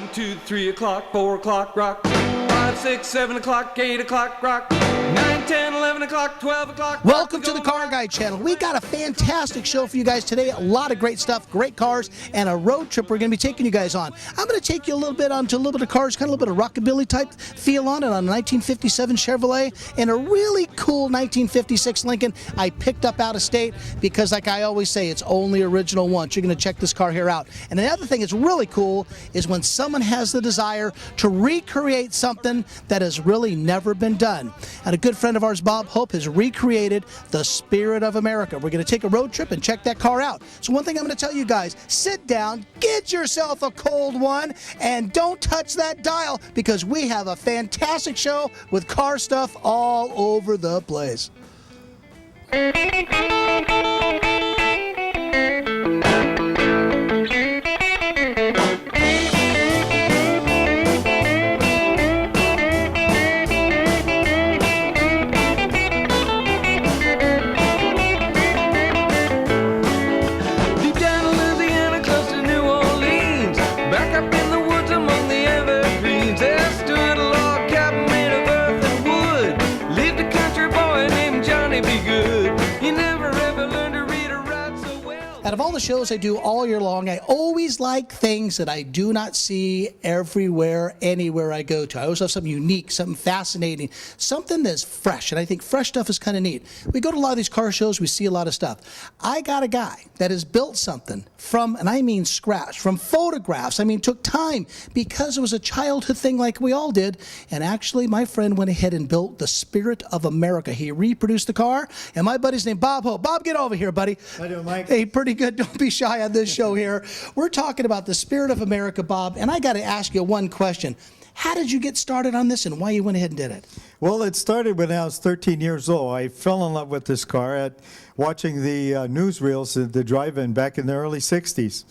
1, 2, 3 o'clock, 4 o'clock, rock. 5, 6, 7 o'clock, 8 o'clock, rock. 9, 10, 11 o'clock, 12 o'clock. Welcome to the Car Guy channel. We got a fantastic show for you guys today. A lot of great stuff, great cars, and a road trip we're going to be taking you guys on. I'm going to take you a little bit onto a little bit of cars, kind of a little bit of rockabilly type feel on it, on a 1957 Chevrolet and a really cool 1956 Lincoln I picked up out of state because, like I always say, it's only original once. You're going to check this car here out. And the other thing that's really cool is when someone has the desire to recreate something that has really never been done. And a good friend of ours, Bob Hope, has recreated the Spirit of America. We're going to take a road trip and check that car out. So one thing I'm going to tell you guys, sit down, get yourself a cold one, and don't touch that dial because we have a fantastic show with car stuff all over the place. Out of all the shows I do all year long, I always like things that I do not see everywhere, anywhere I go to. I always have something unique, something fascinating, something that's fresh, and I think fresh stuff is kind of neat. We go to a lot of these car shows, we see a lot of stuff. I got a guy that has built something from, and I mean scratch, from photographs. I mean, took time because it was a childhood thing like we all did, and actually my friend went ahead and built the Spirit of America. He reproduced the car, and my buddy's named Bob Hope. Bob, get over here, buddy. How you doing, Mike? Hey, pretty good. Don't be shy on this show here. We're talking about the Spirit of America, Bob, and I got to ask you one question. How did you get started on this and why you went ahead and did it? Well, it started when I was 13 years old. I fell in love with this car at watching the newsreels at the drive-in back in the early 60s.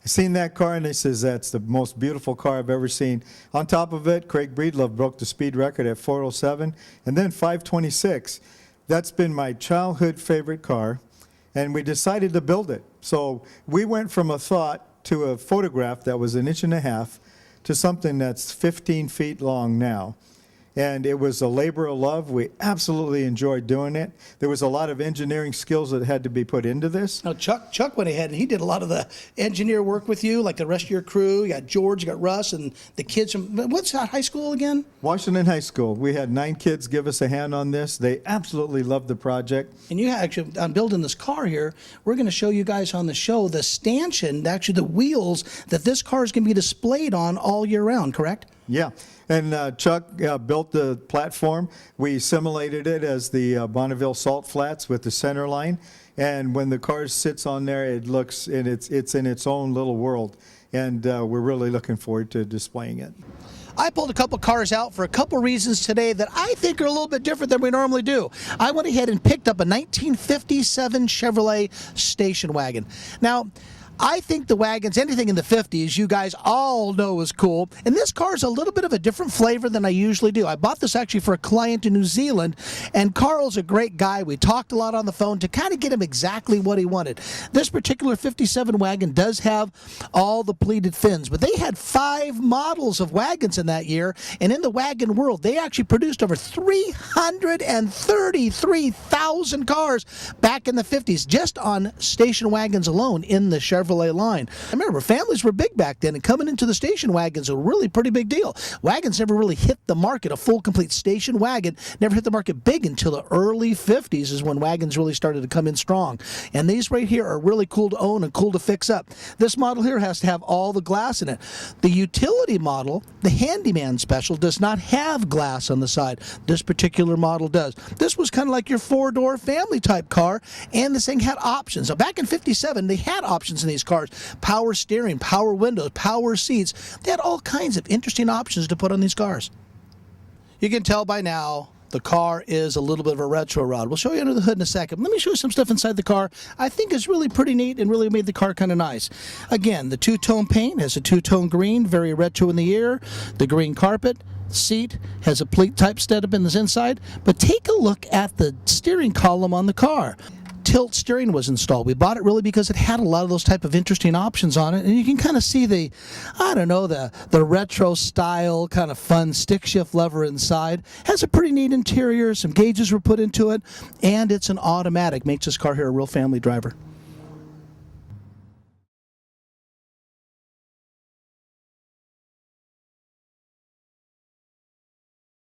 I seen that car and I says, that's the most beautiful car I've ever seen. On top of it, Craig Breedlove broke the speed record at 407 and then 526. That's been my childhood favorite car, and we decided to build it. So we went from a thought to a photograph that was 1.5 inches to something that's 15 feet long now. And it was a labor of love. We absolutely enjoyed doing it. There was a lot of engineering skills that had to be put into this. Now, Chuck went ahead and he did a lot of the engineer work with you, like the rest of your crew. You got George, you got Russ, and the kids from, what's that high school again? Washington High School. We had 9 kids give us a hand on this. They absolutely loved the project. And you actually, on building this car here, we're going to show you guys on the show the stanchion, actually the wheels that this car is going to be displayed on all year round, correct? Yeah, and Chuck built the platform. We simulated it as the Bonneville Salt Flats with the center line, and when the car sits on there, it looks, and it's in its own little world, and we're really looking forward to displaying it. I pulled a couple cars out for a couple reasons today that I think are a little bit different than we normally do. I went ahead and picked up a 1957 Chevrolet station wagon. Now, I think the wagons, anything in the 50s, you guys all know is cool. And this car is a little bit of a different flavor than I usually do. I bought this actually for a client in New Zealand, and Carl's a great guy. We talked a lot on the phone to kind of get him exactly what he wanted. This particular 57 wagon does have all the pleated fins, but they had 5 models of wagons in that year, and in the wagon world, they actually produced over 333,000 cars back in the 50s, just on station wagons alone in the Chevrolet line. I remember families were big back then, and coming into the station wagons was a really pretty big deal. Wagons never really hit the market. A full complete station wagon never hit the market big until the early 50s is when wagons really started to come in strong. And these right here are really cool to own and cool to fix up. This model here has to have all the glass in it. The utility model, the Handyman Special, does not have glass on the side. This particular model does. This was kind of like your 4-door family type car, and this thing had options. Now back in 57, they had options in these cars. Power steering, power windows, power seats. They had all kinds of interesting options to put on these cars. You can tell by now the car is a little bit of a retro rod. We'll show you under the hood in a second. Let me show you some stuff inside the car I think is really pretty neat and really made the car kind of nice. Again, the two-tone paint has a two-tone green, very retro in the air. The green carpet. Seat has a pleat type setup in this inside. But take a look at the steering column on the car. tilt steering was installed. We bought it really because it had a lot of those type of interesting options on it, and you can kind of see the retro style kind of fun stick shift lever inside. Has a pretty neat interior. Some gauges were put into it, and it's an automatic. Makes this car here a real family driver.